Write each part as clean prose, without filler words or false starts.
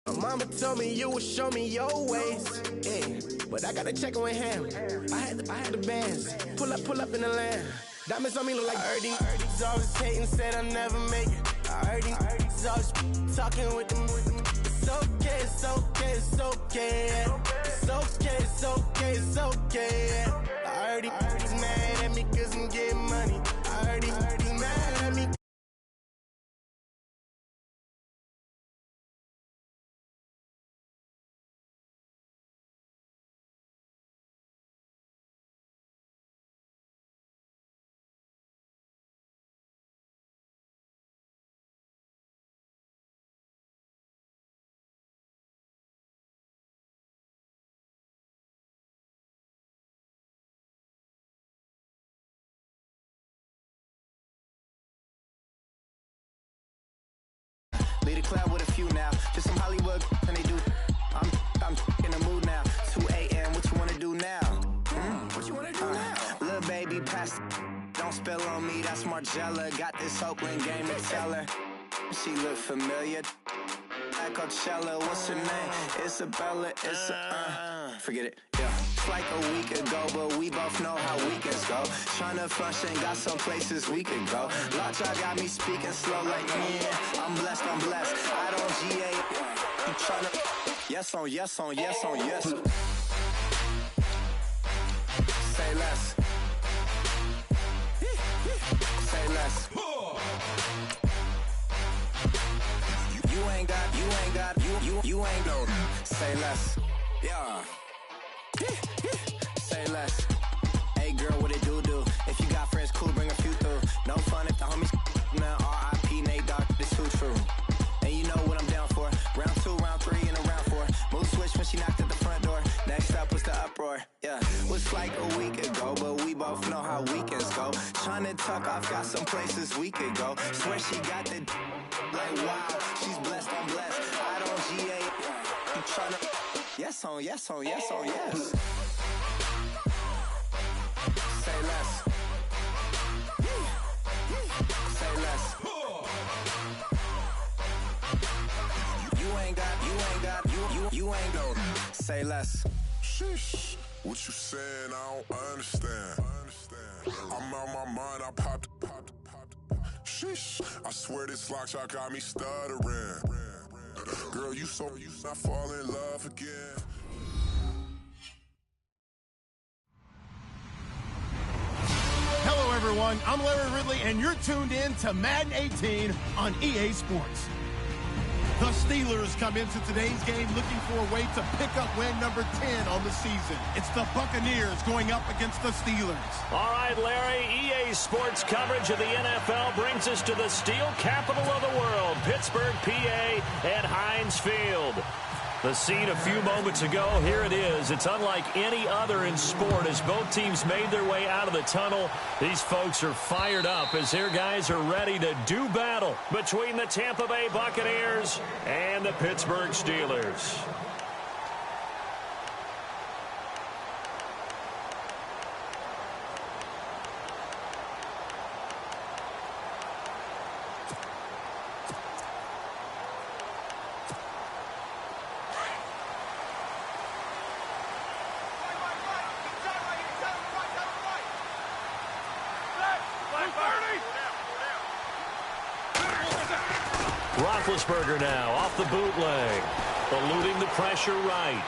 Mama told me you would show me your ways, yeah. But I got a check on hand. I had the bands. Pull up in the land. Diamonds on me look like these always hating, said I'll never make it. I heard these always talking with them. It's okay, it's okay, it's okay, yeah. It's okay, it's okay, it's okay, yeah. I heard he's mad at me cause I'm getting money. I heard he's mad at me. Lead a club with a few now. Just some Hollywood and they do. I'm in the mood now. 2 a.m. What you wanna do now? What you wanna do now? Little baby, pass. Don't spill on me. That's Margella. Got this Oakland game to tell her. She look familiar. Like Coachella. What's her name? Isabella. Forget it. Yeah. It's like a week ago, but we both know how weekends go. Tryna function, got some places we could go. Lockjaw got me speaking slow like, yeah, I'm blessed. I don't GA. I'm tryna, yes on yes. Say less. Say less. You ain't no. Say less. Yeah. Say less. Hey girl, what it do? If you got friends, cool, bring a few through. No fun if the homies now. R.I.P. Nate Dogg, this too true. And you know what I'm down for. Round 2, round 3, and a round 4. Mood switch when she knocked at the front door. Next up was the uproar. Yeah, was like a week ago, but we both know how weekends go. Tryna tuck off, got some places we could go. Swear she got the like wow, she's blessed, I'm blessed. I don't GA. I'm tryna. Yes on yes. Say less. Say less. You ain't no. Say less. Sheesh. What you saying? I don't understand. I'm out my mind. I popped. Sheesh. I swear this lockjaw got me stuttering. Girl, you not fall in love again. Hello, everyone. I'm Larry Ridley, and you're tuned in to Madden 18 on EA Sports. The Steelers come into today's game looking for a way to pick up win number 10 on the season. It's the Buccaneers going up against the Steelers. All right, Larry, EA Sports coverage of the NFL brings us to the steel capital of the world, Pittsburgh, PA, and Heinz Field. The scene a few moments ago, here it is. It's unlike any other in sport as both teams made their way out of the tunnel. These folks are fired up as their guys are ready to do battle between the Tampa Bay Buccaneers and the Pittsburgh Steelers. Roethlisberger now off the bootleg, eluding the pressure right.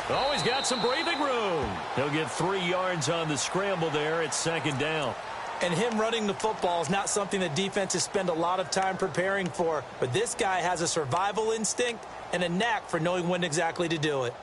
Oh, he's got some breathing room. He'll get 3 yards on the scramble there. It's second down. And him running the football is not something that defenses spend a lot of time preparing for. But this guy has a survival instinct and a knack for knowing when exactly to do it.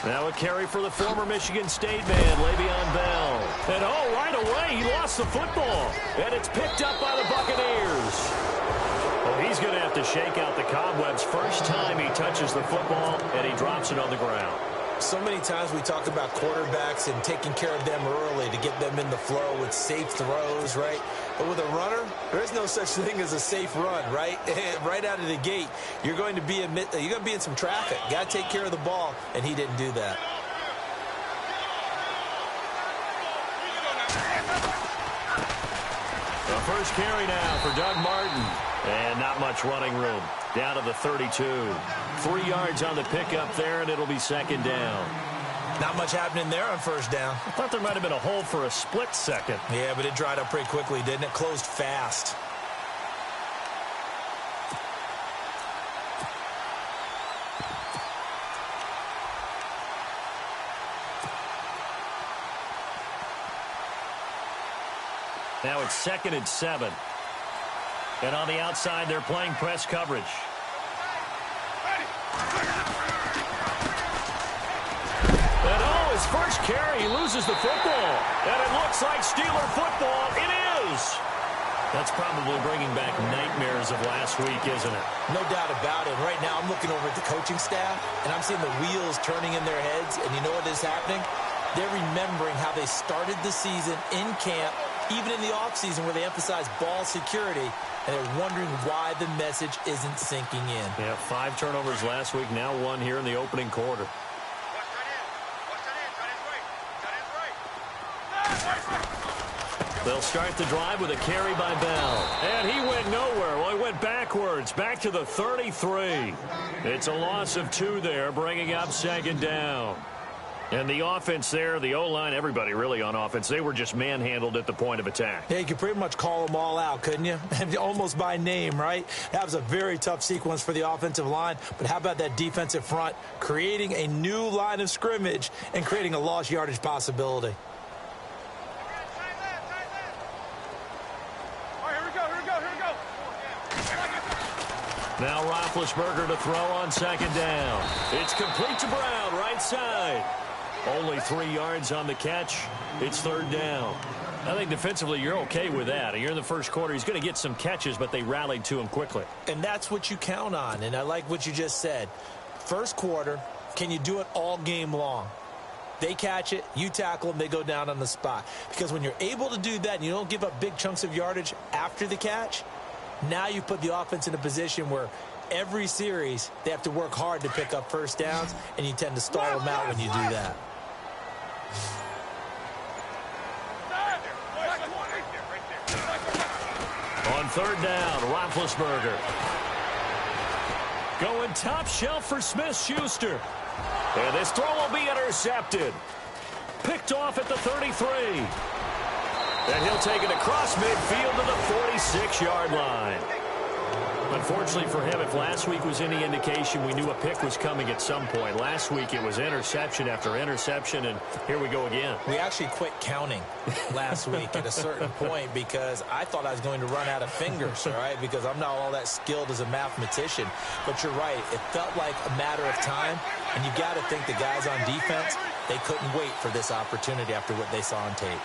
Now a carry for the former Michigan State man, Le'Veon Bell. And oh, right away, he lost the football. And it's picked up by the Buccaneers. Well, he's going to have to shake out the cobwebs first time he touches the football, and he drops it on the ground. So many times we talk about quarterbacks and taking care of them early to get them in the flow with safe throws, right? But with a runner, there's no such thing as a safe run, right? Right out of the gate, you're going to be in some traffic. Got to take care of the ball, and he didn't do that. The first carry now for Doug Martin. And not much running room. Down to the 32. 3 yards on the pickup there, and it'll be second down. Not much happening there on first down. I thought there might have been a hole for a split second. Yeah, but it dried up pretty quickly, didn't it? Closed fast. Now it's 2nd and 7. And on the outside, they're playing press coverage. And his first carry, he loses the football. And it looks like Steeler football. It is. That's probably bringing back nightmares of last week, isn't it? No doubt about it. Right now, I'm looking over at the coaching staff, and I'm seeing the wheels turning in their heads. And you know what is happening? They're remembering how they started the season in camp, even in the offseason where they emphasized ball security, and they're wondering why the message isn't sinking in. Yeah, 5 turnovers last week, now 1 here in the opening quarter. They'll start the drive with a carry by Bell. And he went nowhere. Well, he went backwards, back to the 33. It's a loss of 2 there, bringing up second down. And the offense there, the O-line, everybody really on offense, they were just manhandled at the point of attack. Yeah, you could pretty much call them all out, couldn't you? Almost by name, right? That was a very tough sequence for the offensive line. But how about that defensive front creating a new line of scrimmage and creating a lost yardage possibility? Now Roethlisberger to throw on second down. It's complete to Brown, right side. Only 3 yards on the catch. It's third down. I think defensively you're okay with that. You're in the first quarter. He's going to get some catches, but they rallied to him quickly. And that's what you count on, and I like what you just said. First quarter, can you do it all game long? They catch it, you tackle them, they go down on the spot. Because when you're able to do that and you don't give up big chunks of yardage after the catch, now you put the offense in a position where every series they have to work hard to pick up first downs, and you tend to stall them out when you do that. On third down, Roethlisberger. Going top shelf for Smith-Schuster. And this throw will be intercepted. Picked off at the 33. And he'll take it across midfield to the 46-yard line. Unfortunately for him, if last week was any indication, we knew a pick was coming at some point. Last week it was interception after interception, and here we go again. We actually quit counting last week at a certain point because I thought I was going to run out of fingers, all right, because I'm not all that skilled as a mathematician. But you're right. It felt like a matter of time, and you got to think the guys on defense, they couldn't wait for this opportunity after what they saw on tape.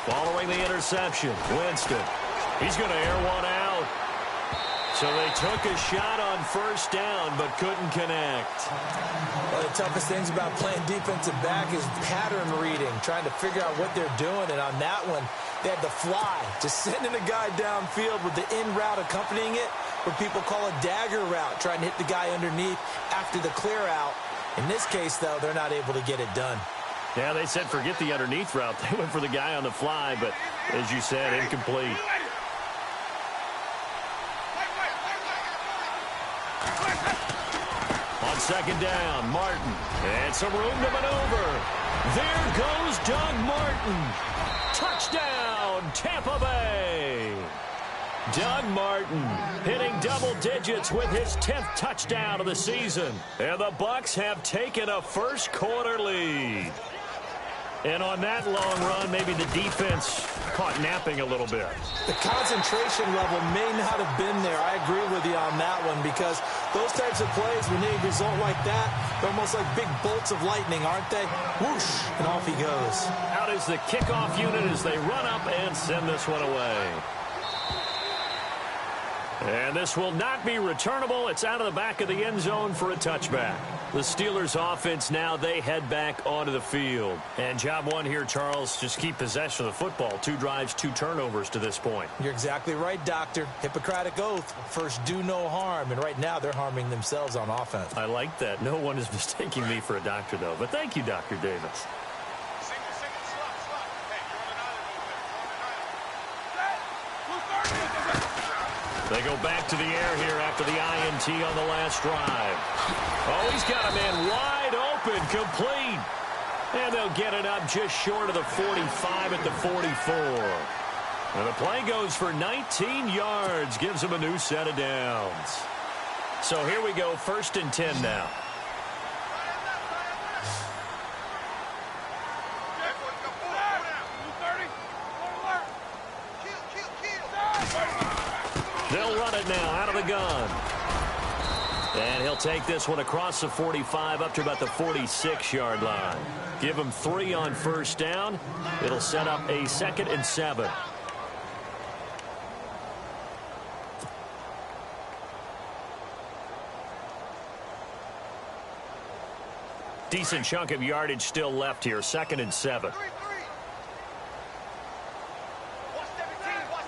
Following the interception, Winston. He's going to air one out. So they took a shot on first down, but couldn't connect. One of the toughest things about playing defensive back is pattern reading, trying to figure out what they're doing. And on that one, they had the fly, just sending a guy downfield with the in route accompanying it, what people call a dagger route, trying to hit the guy underneath after the clear out. In this case, though, they're not able to get it done. Yeah, they said forget the underneath route. They went for the guy on the fly, but as you said, incomplete. On second down, Martin. And some room to maneuver. There goes Doug Martin. Touchdown, Tampa Bay. Doug Martin hitting double digits with his 10th touchdown of the season. And the Bucs have taken a first quarter lead. And on that long run, maybe the defense caught napping a little bit. The concentration level may not have been there. I agree with you on that one because those types of plays, when they result like that, they're almost like big bolts of lightning, aren't they? Whoosh, and off he goes. Out is the kickoff unit as they run up and send this one away. And this will not be returnable. It's out of the back of the end zone for a touchback. The Steelers offense now, they head back onto the field. And job one here, Charles, just keep possession of the football. 2 drives, 2 turnovers to this point. You're exactly right, Doctor. Hippocratic oath. First, do no harm. And right now, they're harming themselves on offense. I like that. No one is mistaking me for a doctor, though. But thank you, Dr. Davis. They go back to the air here after the INT on the last drive. Oh, he's got a man wide open, complete. And they'll get it up just short of the 45 at the 44. And the play goes for 19 yards, gives them a new set of downs. So here we go, 1st and 10 now. They'll run it now out of the gun. And he'll take this one across the 45 up to about the 46-yard line. Give him 3 on 1st down. It'll set up a 2nd and 7. Decent chunk of yardage still left here. 2nd and 7.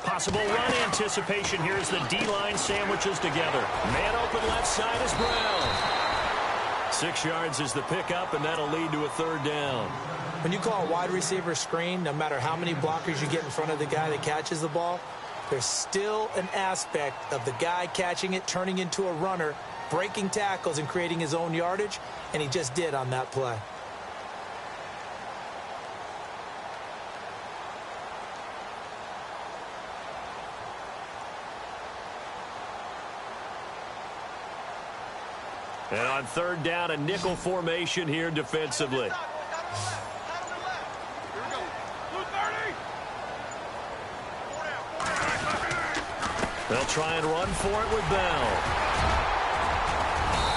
Possible run anticipation here as the D-line sandwiches together. Man open left side is Brown. 6 yards is the pickup, and that'll lead to a 3rd down. When you call a wide receiver screen, no matter how many blockers you get in front of the guy that catches the ball, there's still an aspect of the guy catching it, turning into a runner, breaking tackles and creating his own yardage, and he just did on that play. And on 3rd down, a nickel formation here defensively. They'll try and run for it with Bell.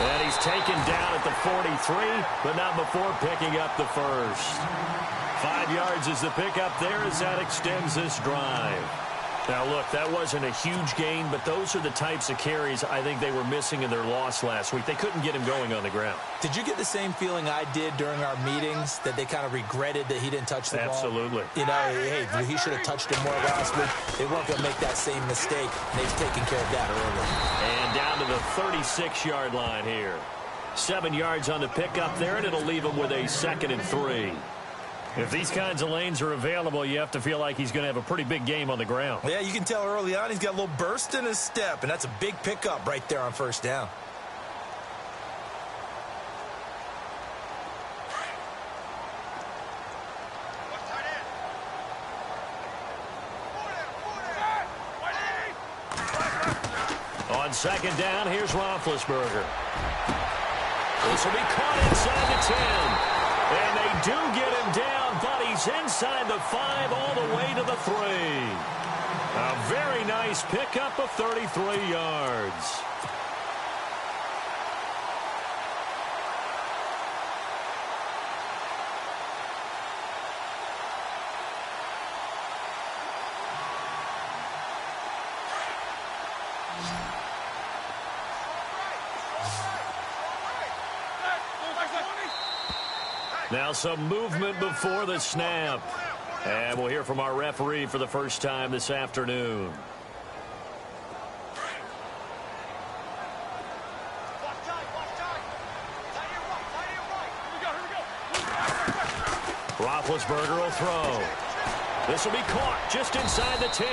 And he's taken down at the 43, but not before picking up the 1st. 5 yards is the pickup there as that extends this drive. Now, look, that wasn't a huge gain, but those are the types of carries I think they were missing in their loss last week. They couldn't get him going on the ground. Did you get the same feeling I did during our meetings, that they kind of regretted that he didn't touch the ball? Absolutely. You know, hey, he should have touched it more last week. They weren't going to make that same mistake, and they've taken care of that early. And down to the 36-yard line here. 7 yards on the pickup there, and it'll leave him with a 2nd and 3. If these kinds of lanes are available, you have to feel like he's going to have a pretty big game on the ground. Yeah, you can tell early on he's got a little burst in his step, and that's a big pickup right there on 1st down. On 2nd down, here's Roethlisberger. This will be caught inside the 10. And they do get him down, but he's inside the 5 all the way to the 3. A very nice pickup of 33 yards. Now some movement before the snap. And we'll hear from our referee for the first time this afternoon. Roethlisberger will throw. This will be caught just inside the 10.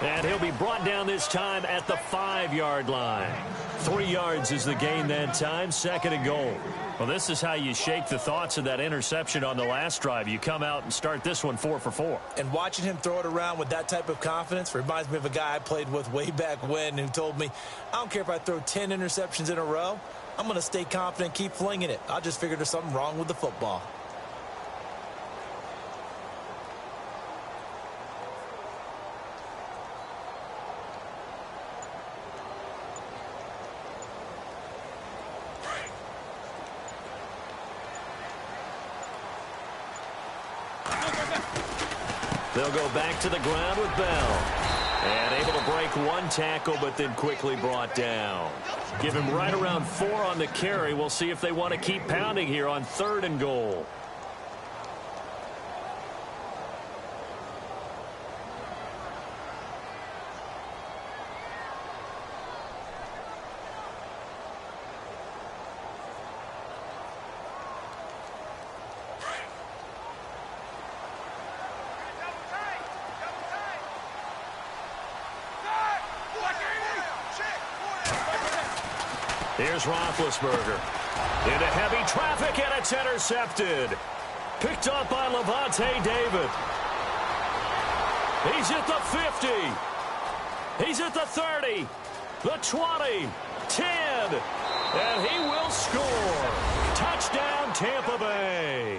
And he'll be brought down this time at the 5-yard line. 3 yards is the gain that time, 2nd and goal. Well, this is how you shake the thoughts of that interception on the last drive. You come out and start this one 4 for 4. And watching him throw it around with that type of confidence reminds me of a guy I played with way back when who told me, I don't care if I throw 10 interceptions in a row. I'm going to stay confident, keep flinging it. I just figured there's something wrong with the football. They'll go back to the ground with Bell. And able to break one tackle, but then quickly brought down. Give him right around 4 on the carry. We'll see if they want to keep pounding here on 3rd and goal. Here's Roethlisberger. Into heavy traffic, and it's intercepted. Picked up by Levante David. He's at the 50. He's at the 30. The 20. 10. And he will score. Touchdown, Tampa Bay.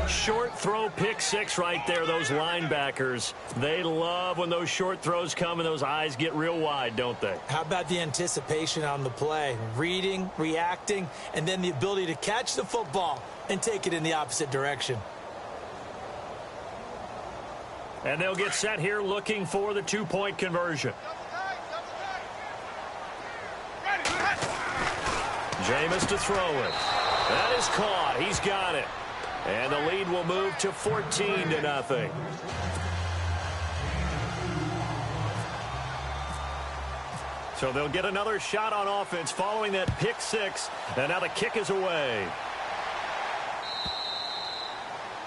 Short throw, pick 6 right there. Those linebackers, they love when those short throws come and those eyes get real wide, don't they? How about the anticipation on the play? Reading, reacting, and then the ability to catch the football and take it in the opposite direction. And they'll get set here looking for the 2-point conversion. Jameis to throw it. That is caught. He's got it. And the lead will move to 14-0. So they'll get another shot on offense following that pick 6. And now the kick is away.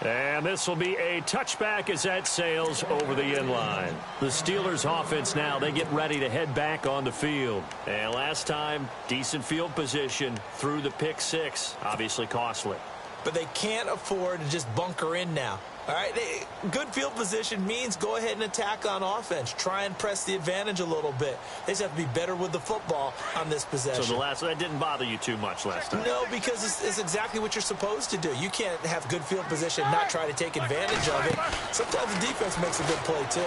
And this will be a touchback as that sails over the end line. The Steelers offense now, they get ready to head back on the field. And last time, decent field position through the pick 6. Obviously costly. But they can't afford to just bunker in now. All right, good field position means go ahead and attack on offense. Try and press the advantage a little bit. They just have to be better with the football on this possession. So that didn't bother you too much last time? No, because it's exactly what you're supposed to do. You can't have good field position and not try to take advantage of it. Sometimes the defense makes a good play, too.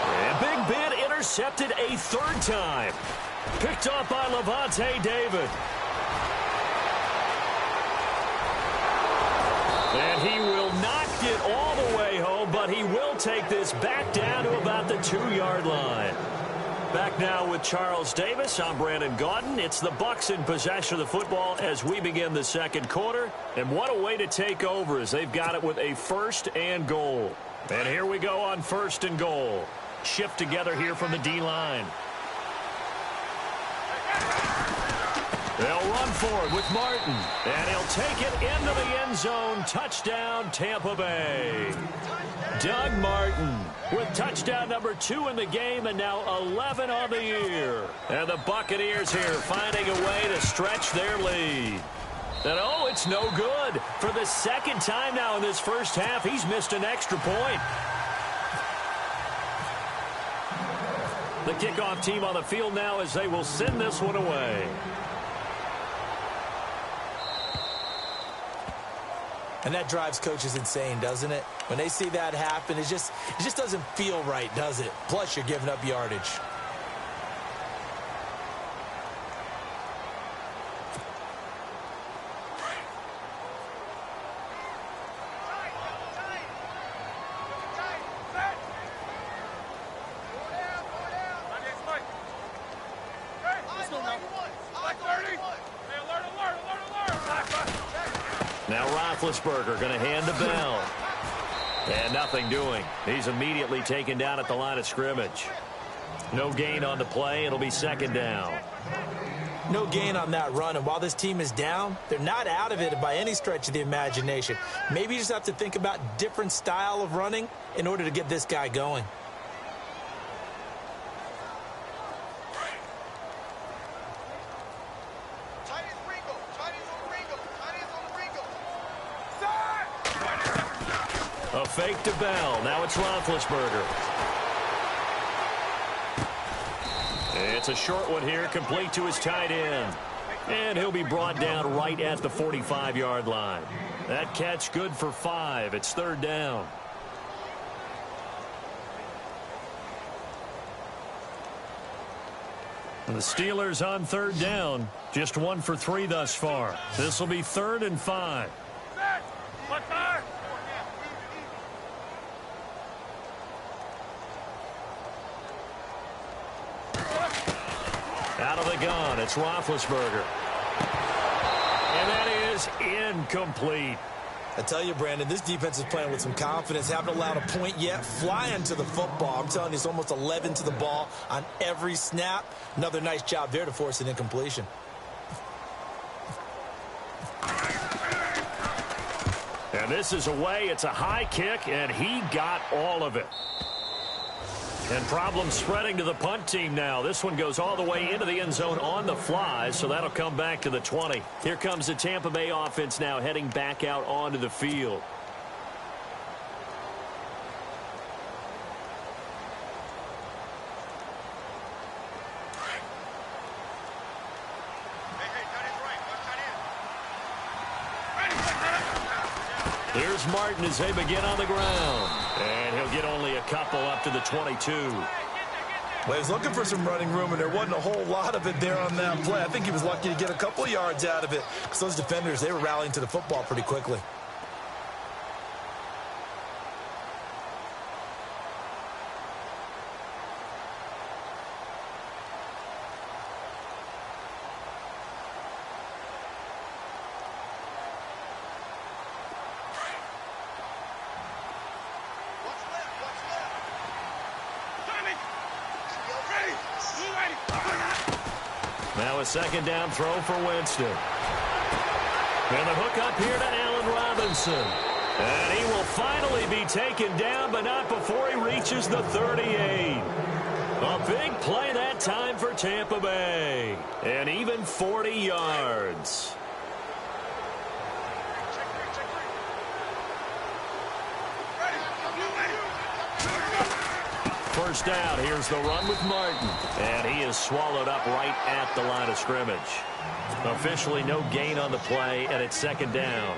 And Big Ben intercepted a 3rd time. Picked up by Levante David. And he will not get all the way home, but he will take this back down to about the 2-yard line. Back now with Charles Davis. I'm Brandon Gaudin. It's the Bucs in possession of the football as we begin the 2nd quarter. And what a way to take over as they've got it with a 1st and goal. And here we go on 1st and goal. Shift together here from the D-line. They'll run for it with Martin. And he'll take it into the end zone. Touchdown, Tampa Bay. Doug Martin with touchdown number 2 in the game and now 11 on the year. And the Buccaneers here finding a way to stretch their lead. And oh, it's no good. For the 2nd time now in this first half, he's missed an extra point. The kickoff team on the field now as they will send this one away. And that drives coaches insane, doesn't it? When they see that happen, it just doesn't feel right, does it? Plus, you're giving up yardage. Now Roethlisberger going to hand the bell. And nothing doing. He's immediately taken down at the line of scrimmage. No gain on the play. It'll be 2nd down. No gain on that run. And while this team is down, they're not out of it by any stretch of the imagination. Maybe you just have to think about different style of running in order to get this guy going. A fake to Bell. Now it's Roethlisberger. It's a short one here, complete to his tight end. And he'll be brought down right at the 45-yard line. That catch good for 5. It's 3rd down. And the Steelers on 3rd down. Just 1 for 3 thus far. This will be 3rd and 5. Out of the gun, it's Roethlisberger. And that is incomplete. I tell you, Brandon, this defense is playing with some confidence. Haven't allowed a point yet. Flying to the football. I'm telling you, it's almost 11 to the ball on every snap. Another nice job there to force an incompletion. And this is away. It's a high kick, and he got all of it. And problems spreading to the punt team now. This one goes all the way into the end zone on the fly, so that'll come back to the 20. Here comes the Tampa Bay offense now heading back out onto the field. Here's Martin as they begin on the ground. And he'll get only a couple up to the 22. Well, he was looking for some running room, and there wasn't a whole lot of it there on that play. I think he was lucky to get a couple yards out of it because those defenders, they were rallying to the football pretty quickly. Now a second down throw for Winston. And the hook up here to Allen Robinson. And he will finally be taken down, but not before he reaches the 38. A big play that time for Tampa Bay. And even 40 yards. First down, here's the run with Martin. And he is swallowed up right at the line of scrimmage. Officially no gain on the play, and it's second down.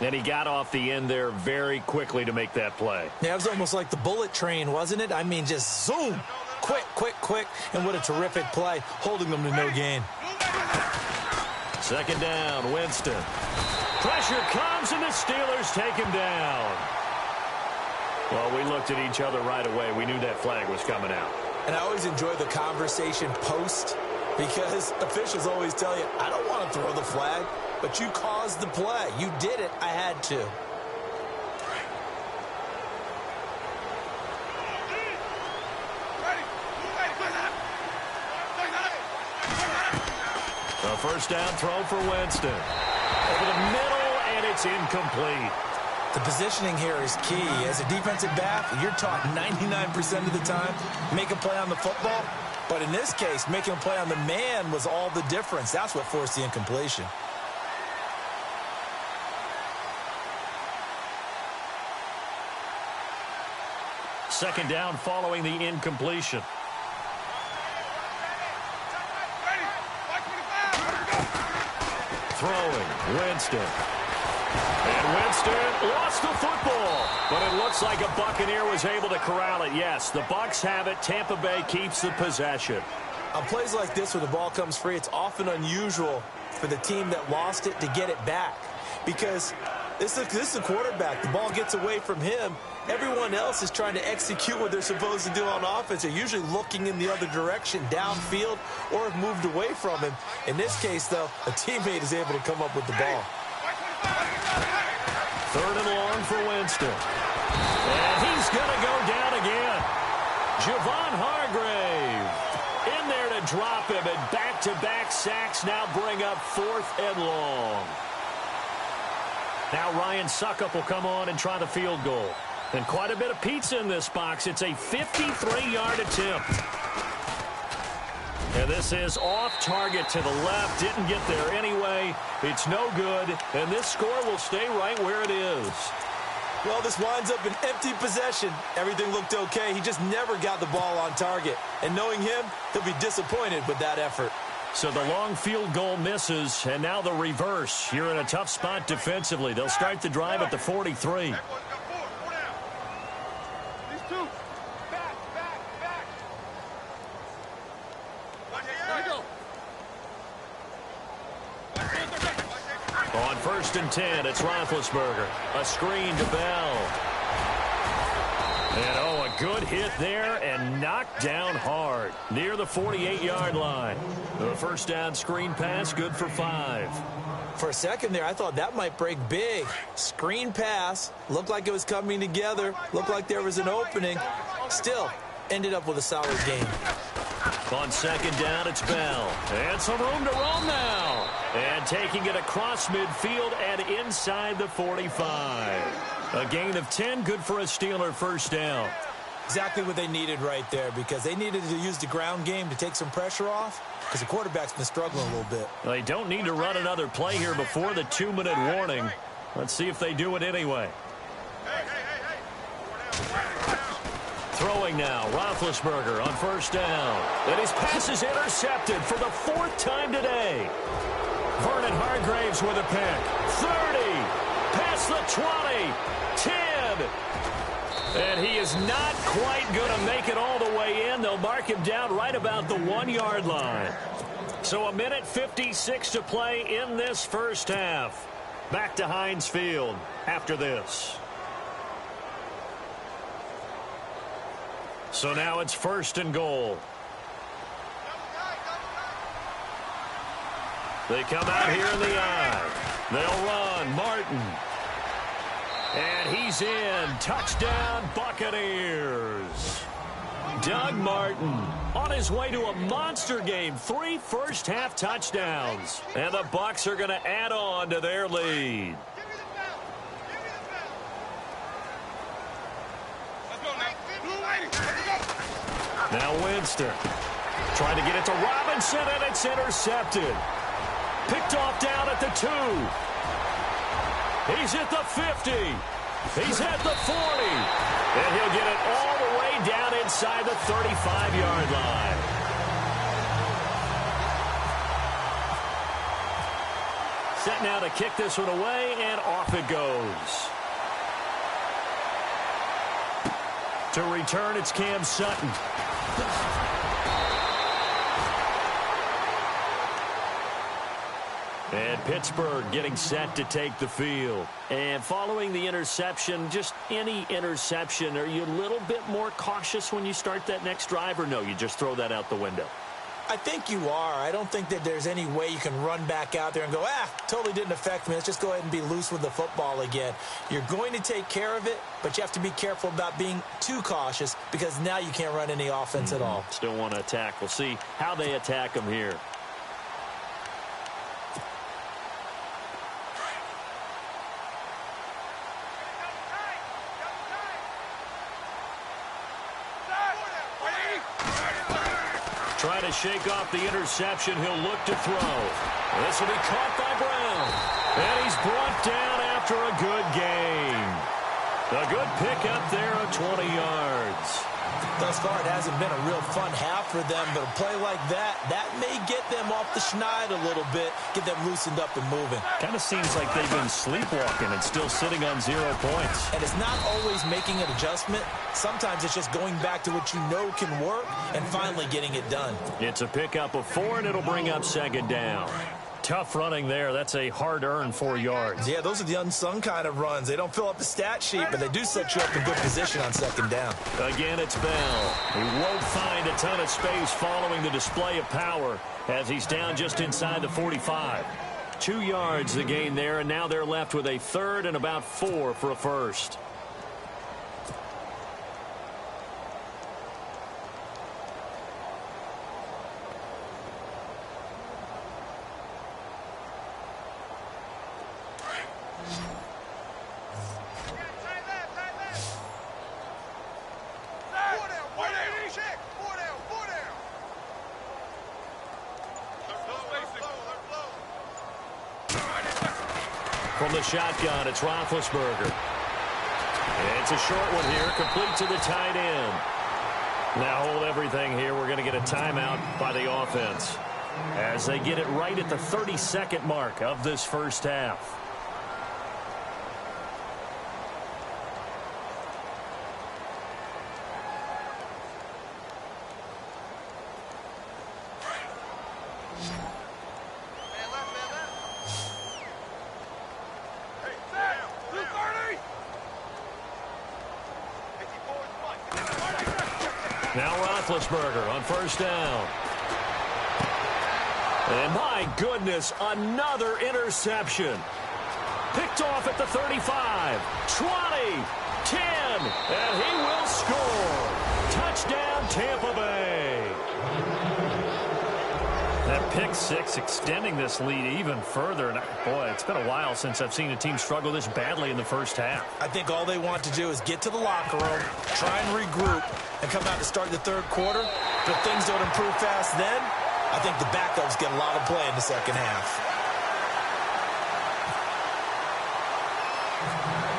And he got off the end there very quickly to make that play. Yeah, it was almost like the bullet train, wasn't it? I mean, just zoom. Quick, quick, quick. And what a terrific play, holding them to no gain. Second down, Winston. Pressure comes, and the Steelers take him down. Well, we looked at each other right away. We knew that flag was coming out. And I always enjoy the conversation post because officials always tell you, I don't want to throw the flag, but you caused the play. You did it. I had to. A first down throw for Winston. Over the middle, and it's incomplete. The positioning here is key. As a defensive back, you're taught 99% of the time, make a play on the football. But in this case, making a play on the man was all the difference. That's what forced the incompletion. Second down following the incompletion. Throwing, Winston. And Winston lost the football. But it looks like a Buccaneer was able to corral it. Yes, the Bucs have it. Tampa Bay keeps the possession. On plays like this where the ball comes free, it's often unusual for the team that lost it to get it back. Because this is a quarterback. The ball gets away from him. Everyone else is trying to execute what they're supposed to do on offense. They're usually looking in the other direction, downfield, or have moved away from him. In this case, though, a teammate is able to come up with the ball. Third and long for Winston. And he's going to go down again. Javon Hargrave in there to drop him, and back-to-back sacks now bring up fourth and long. Now Ryan Suckup will come on and try the field goal. And quite a bit of pizza in this box. It's a 53-yard attempt. And this is off target to the left. Didn't get there anyway. It's no good. And this score will stay right where it is. Well, this winds up an empty possession. Everything looked okay. He just never got the ball on target. And knowing him, he'll be disappointed with that effort. So the long field goal misses, and now the reverse. You're in a tough spot defensively. They'll start the drive at the 43. On first and 10, it's Roethlisberger. A screen to Bell. And, oh, Good hit there and knocked down hard near the 48-yard line. The first down screen pass, good for 5. For a second there, I thought that might break big. Screen pass, looked like it was coming together, looked like there was an opening. Still, ended up with a solid game. On second down, it's Bell. And some room to roam now. And taking it across midfield and inside the 45. A gain of 10, good for a Steeler first down. Exactly what they needed right there, because they needed to use the ground game to take some pressure off, because the quarterback's been struggling a little bit. They don't need to run another play here before the 2-minute warning. Let's see if they do it anyway. Throwing now, Roethlisberger on first down. And his pass is intercepted for the 4th time today. Vernon Hargraves with a pick. 30, past the 20, 10. And he is not quite going to make it all the way in. They'll mark him down right about the 1-yard line. So a minute 56 to play in this first half. Back to Heinz Field after this. So now it's 1st and goal. They come out here in the eye. They'll run. Martin. And he's in. Touchdown, Buccaneers. Doug Martin on his way to a monster game. 3 first-half touchdowns. And the Bucs are going to add on to their lead. Now Winston trying to get it to Robinson, and it's intercepted. Picked off down at the 2. He's at the 50. He's at the 40. And he'll get it all the way down inside the 35-yard line. Set now to kick this one away, and off it goes. To return, it's Cam Sutton. And Pittsburgh getting set to take the field. And following the interception, just any interception, are you a little bit more cautious when you start that next drive, or no, you just throw that out the window? I think you are. I don't think that there's any way you can run back out there and go, totally didn't affect me. Let's just go ahead and be loose with the football again. You're going to take care of it, but you have to be careful about being too cautious, because now you can't run any offense at all. Still want to attack. We'll see how they attack them here. Trying to shake off the interception. He'll look to throw. This will be caught by Brown. And he's brought down after a good gain. A good pickup there of 20 yards. Thus far, it hasn't been a real fun half for them, but a play like that may get them off the schneid a little bit, get them loosened up and moving. Kind of seems like they've been sleepwalking and still sitting on 0 points. And it's not always making an adjustment. Sometimes it's just going back to what you know can work and finally getting it done. It's a pickup of 4, and it'll bring up second down. Tough running there. That's a hard-earned 4 yards. Yeah, those are the unsung kind of runs. They don't fill up the stat sheet, but they do set you up in good position on second down. Again, it's Bell. He won't find a ton of space following the display of power as he's down just inside the 45. 2 yards the gain there, and now they're left with a 3rd and about 4 for a first. From the shotgun, it's Roethlisberger. It's a short one here, complete to the tight end. Now hold everything here. We're going to get a timeout by the offense as they get it right at the 32nd mark of this first half. Now Roethlisberger on first down. And my goodness, another interception. Picked off at the 35, 20, 10, and he will score. Touchdown, Tampa Bay. That pick six extending this lead even further. And boy, it's been a while since I've seen a team struggle this badly in the first half. I think all they want to do is get to the locker room, try and regroup, and come out to start the third quarter. But if things don't improve fast then, I think the backups get a lot of play in the second half.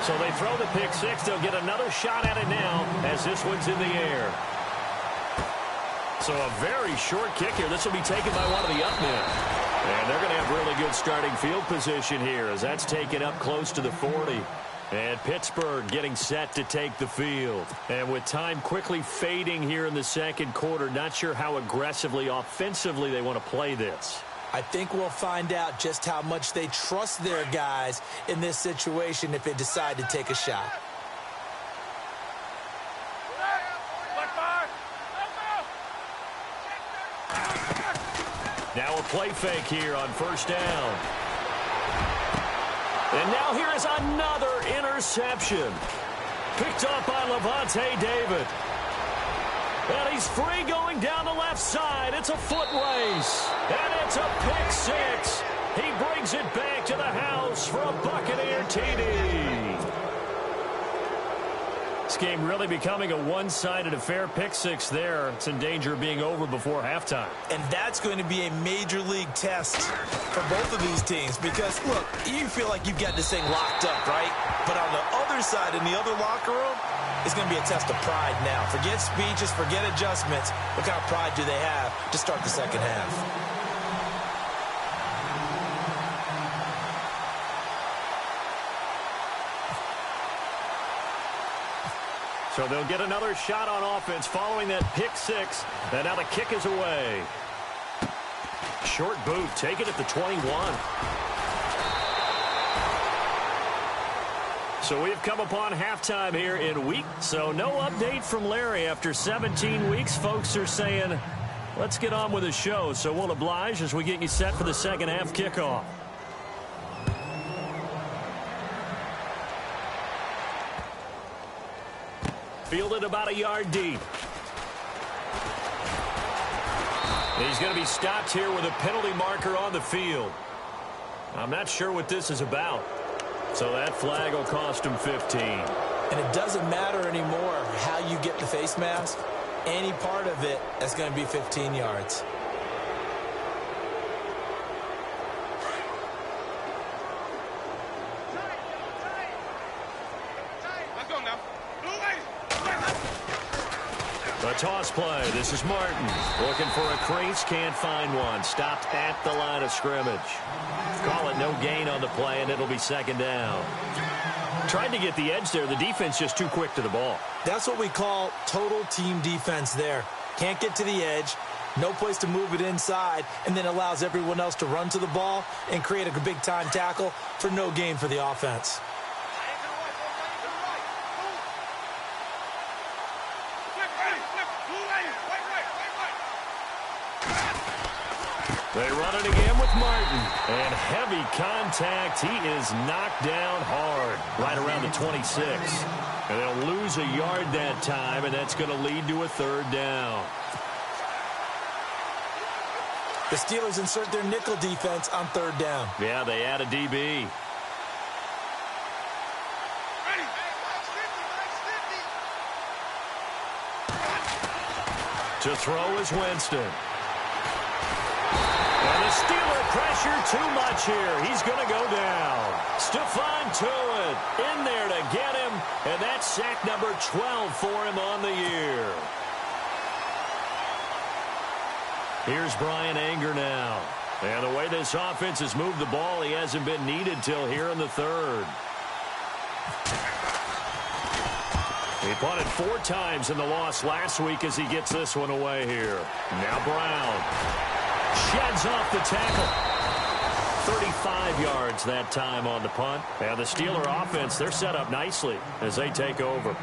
So they throw the pick six. They'll get another shot at it now as this one's in the air. So a very short kick here. This will be taken by one of the up men. And they're going to have really good starting field position here as that's taken up close to the 40. And Pittsburgh getting set to take the field. And with time quickly fading here in the second quarter, not sure how aggressively, offensively they want to play this. I think we'll find out just how much they trust their guys in this situation if they decide to take a shot. Now a play fake here on first down. And now here is another interception. Picked up by Levante David. And he's free going down the left side. It's a foot race. And it's a pick six. He brings it back to the house for a Buccaneer TD. This game really becoming a one-sided affair. Pick six there. It's in danger of being over before halftime. And that's going to be a major league test for both of these teams because, look, you feel like you've got this thing locked up, right? But on the other side, in the other locker room, it's going to be a test of pride now. Forget speeches, forget adjustments. What kind of pride do they have to start the second half? So they'll get another shot on offense following that pick six. And now the kick is away. Short boot, take it at the 21. So we've come upon halftime here in week. So no update from Larry after 17 weeks. Folks are saying, let's get on with the show. So we'll oblige as we get you set for the second half kickoff. Fielded about a yard deep. He's going to be stopped here with a penalty marker on the field. I'm not sure what this is about. So that flag will cost him 15. And it doesn't matter anymore how you get the face mask. Any part of it is going to be 15 yards. A toss play. This is Martin. Looking for a crease. Can't find one. Stopped at the line of scrimmage. Call it no gain on the play, and it'll be second down. Tried to get the edge there. The defense just too quick to the ball. That's what we call total team defense there. Can't get to the edge. No place to move it inside, and then allows everyone else to run to the ball and create a big-time tackle for no gain for the offense. They run it again with Martin. And heavy contact. He is knocked down hard right around the 26. And they'll lose a yard that time, and that's going to lead to a third down. The Steelers insert their nickel defense on third down. Yeah, they add a DB. To throw is Winston. And the Steeler pressure too much here. He's going to go down. Stephon Tuitt in there to get him. And that's sack number 12 for him on the year. Here's Brian Anger now. And the way this offense has moved the ball, he hasn't been needed till here in the third. He punted 4 times in the loss last week as he gets this one away here. Now Brown sheds off the tackle. 35 yards that time on the punt. And the Steeler offense, they're set up nicely as they take over.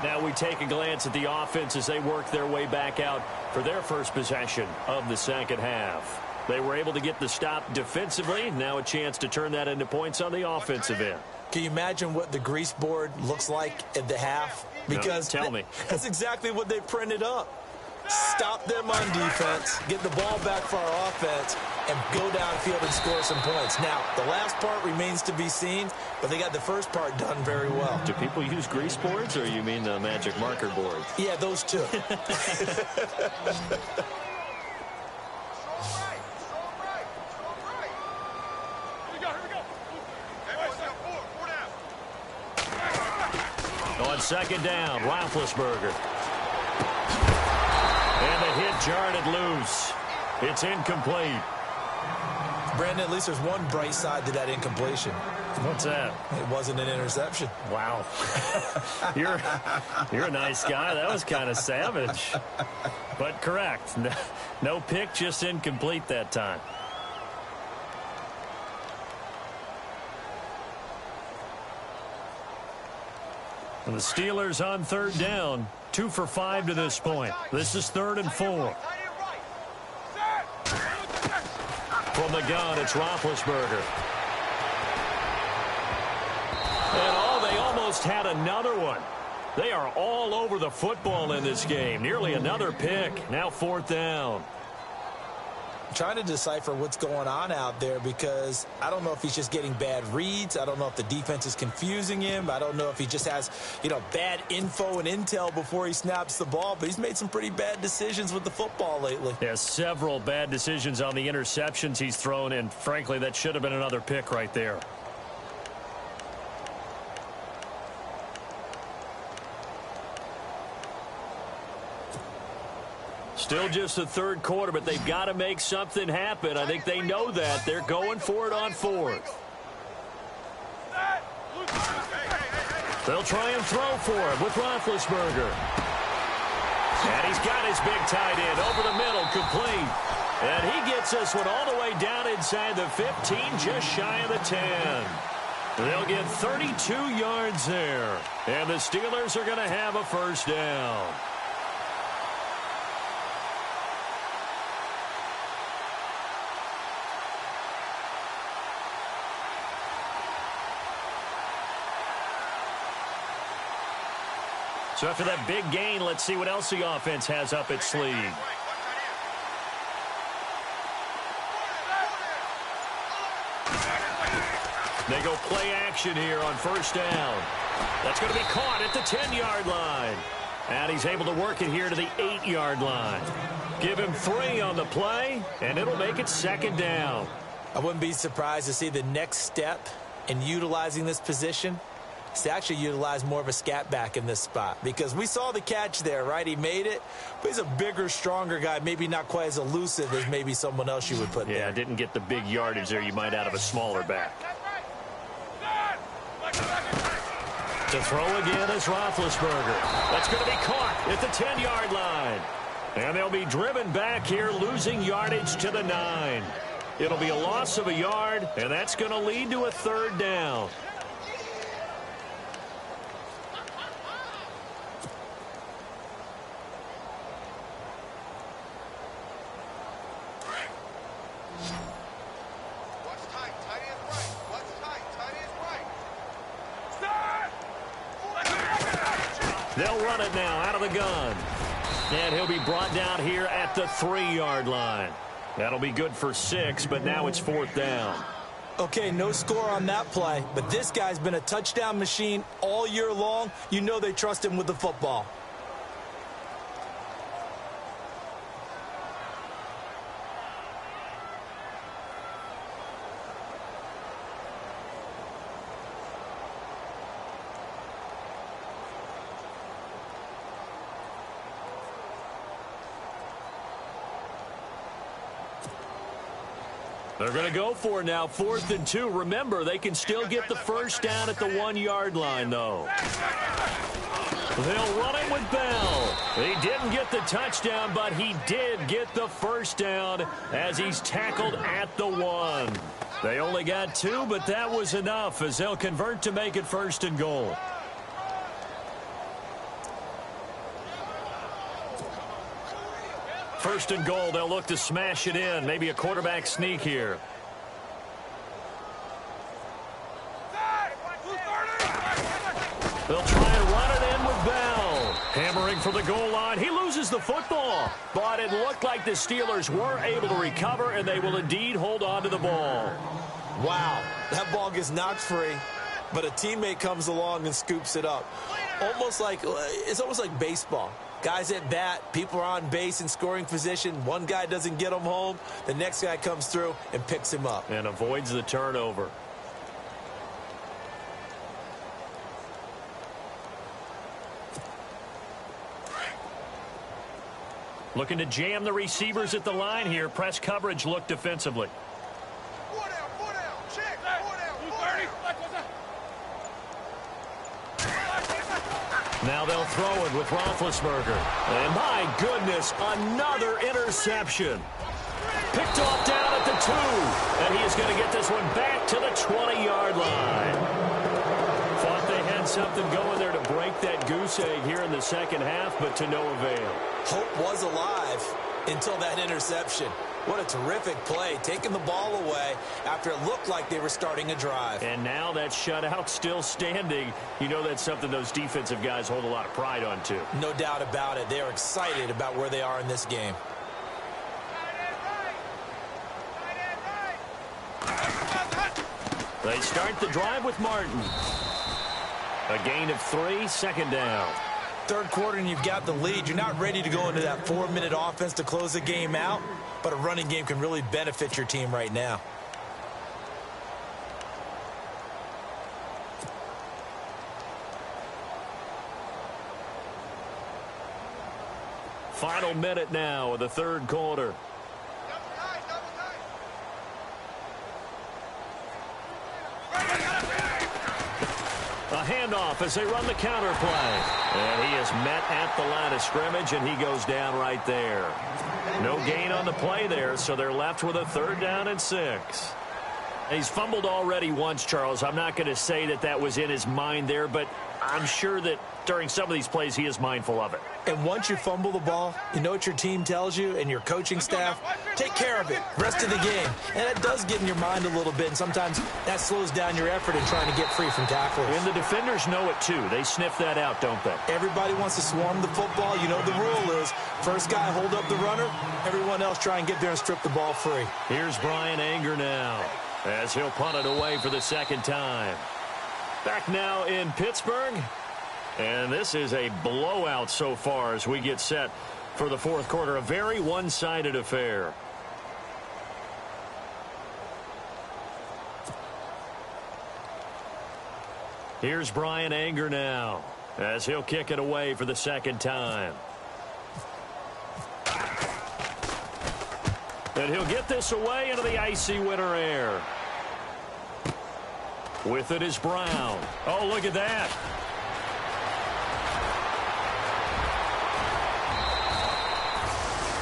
Now we take a glance at the offense as they work their way back out for their first possession of the second half. They were able to get the stop defensively. Now a chance to turn that into points on the offensive end. Can you imagine what the grease board looks like at the half? Because no, tell me. That's exactly what they printed up. Stop them on defense, get the ball back for our offense, and go downfield and score some points. Now, the last part remains to be seen, but they got the first part done very well. Do people use grease boards, or you mean the magic marker boards? Yeah, those two. On second down, Roethlisberger. And the hit jarred it loose. It's incomplete. Brandon, at least there's one bright side to that incompletion. What's that? It wasn't an interception. Wow. You're a nice guy. That was kind of savage. But correct. No pick, just incomplete that time. And the Steelers on third down. 2 for 5 to this point. This is 3rd and 4. From the gun, it's Roethlisberger. And they almost had another one. They are all over the football in this game. Nearly another pick. Now 4th down. Trying to decipher what's going on out there because I don't know if he's just getting bad reads. I don't know if the defense is confusing him. I don't know if he just has, bad info and intel before he snaps the ball. But he's made some pretty bad decisions with the football lately. Yeah, several bad decisions on the interceptions he's thrown, and frankly, that should have been another pick right there. Still just the third quarter, but they've got to make something happen. I think they know that. They're going for it on 4th. They'll try and throw for it with Roethlisberger. And he's got his big tight end over the middle, complete. And he gets this one all the way down inside the 15, just shy of the 10. They'll get 32 yards there. And the Steelers are going to have a first down. So after that big gain, let's see what else the offense has up its sleeve. They go play action here on first down. That's going to be caught at the 10-yard line. And he's able to work it here to the 8-yard line. Give him 3 on the play, and it'll make it 2nd down. I wouldn't be surprised to see the next step in utilizing this position to actually utilize more of a scat back in this spot, because we saw the catch there, right? He made it, but he's a bigger, stronger guy, maybe not quite as elusive as maybe someone else you would put there. Yeah, didn't get the big yardage there you might out of a smaller back. To throw again is Roethlisberger. That's going to be caught at the 10-yard line. And they'll be driven back here, losing yardage to the 9. It'll be a loss of a yard, and that's going to lead to a 3rd down. They'll run it now out of the gun. And he'll be brought down here at the 3-yard line. That'll be good for 6, but now it's 4th down. Okay, no score on that play, but this guy's been a touchdown machine all year long. You know they trust him with the football. They're going to go for it now, 4th and 2. Remember, they can still get the first down at the 1-yard line, though. They'll run it with Bell. He didn't get the touchdown, but he did get the first down as he's tackled at the 1. They only got 2, but that was enough as they'll convert to make it 1st and goal. First and goal, they'll look to smash it in. Maybe a quarterback sneak here. They'll try and run it in with Bell. Hammering for the goal line. He loses the football. But it looked like the Steelers were able to recover, and they will indeed hold on to the ball. Wow, that ball gets knocked free, but a teammate comes along and scoops it up. It's almost like baseball. Guys at bat, people are on base in scoring position. One guy doesn't get him home. The next guy comes through and picks him up. And avoids the turnover. Looking to jam the receivers at the line here. Press coverage look defensively. Now they'll throw it with Roethlisberger. And my goodness, another interception. Picked off down at the 2. And he is going to get this one back to the 20-yard line. Thought they had something going there to break that goose egg here in the second half, but to no avail. Hope was alive until that interception. What a terrific play, taking the ball away after it looked like they were starting a drive. And now that shutout still standing. You know that's something those defensive guys hold a lot of pride on, too. No doubt about it. They are excited about where they are in this game. They start the drive with Martin. A gain of 3, second down. Third quarter and you've got the lead. You're not ready to go into that 4-minute offense to close the game out, but a running game can really benefit your team right now. Final minute now of the third quarter. A handoff as they run the counter play. And he is met at the line of scrimmage, and he goes down right there. No gain on the play there, so they're left with a 3rd down and 6. He's fumbled already once, Charles. I'm not going to say that that was in his mind there, but I'm sure that during some of these plays he is mindful of it. And once you fumble the ball, you know what your team tells you and your coaching staff? Take care of it. Rest of the game. And it does get in your mind a little bit, and sometimes that slows down your effort in trying to get free from tacklers. And the defenders know it, too. They sniff that out, don't they? Everybody wants to swarm the football. You know the rule is first guy hold up the runner, everyone else try and get there and strip the ball free. Here's Brian Anger now as he'll punt it away for the second time. Back now in Pittsburgh. And this is a blowout so far as we get set for the fourth quarter. A very one-sided affair. Here's Brian Anger now as he'll kick it away for the second time. And he'll get this away into the icy winter air. With it is Brown. Oh, look at that.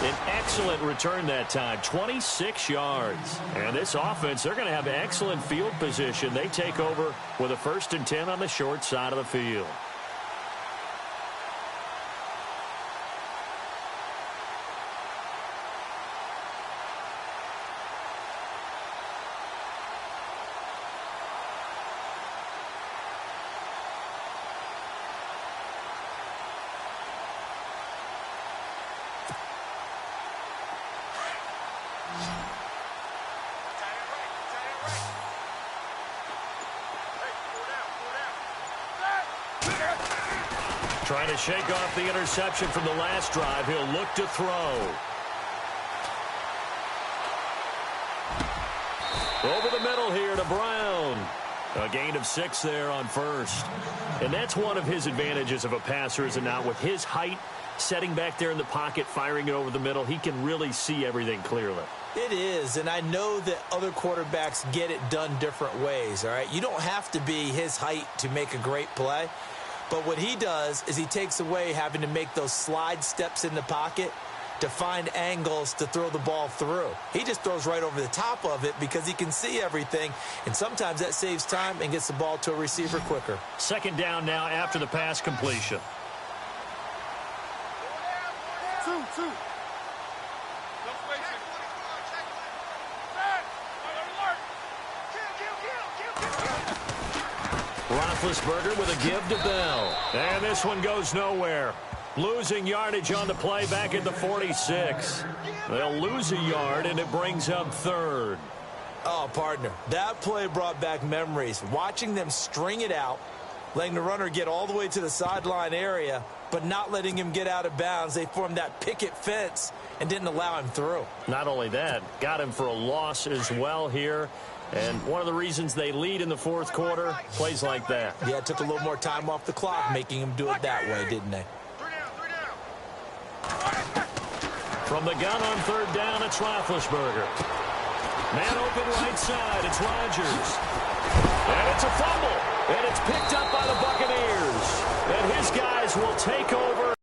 An excellent return that time, 26 yards. And this offense, they're going to have excellent field position. They take over with a 1st and 10 on the short side of the field. Trying to shake off the interception from the last drive. He'll look to throw. Over the middle here to Brown. A gain of 6 there on first. And that's one of his advantages of a passer, is it not? With his height, setting back there in the pocket, firing it over the middle, he can really see everything clearly. It is, and I know that other quarterbacks get it done different ways, all right? You don't have to be his height to make a great play. But what he does is he takes away having to make those slide steps in the pocket to find angles to throw the ball through. He just throws right over the top of it because he can see everything, and sometimes that saves time and gets the ball to a receiver quicker. Second down now after the pass completion. Roethlisberger with a give to Bell. And this one goes nowhere. Losing yardage on the play back at the 46. They'll lose a yard, and it brings up third. Oh, partner, that play brought back memories. Watching them string it out, letting the runner get all the way to the sideline area, but not letting him get out of bounds. They formed that picket fence and didn't allow him through. Not only that, got him for a loss as well here. And one of the reasons they lead in the fourth quarter, plays like that. Yeah, it took a little more time off the clock, making him do it that way, didn't they? From the gun on third down, it's Roethlisberger. Man open right side, it's Rodgers. And it's a fumble. And it's picked up by the Buccaneers. And his guys will take over.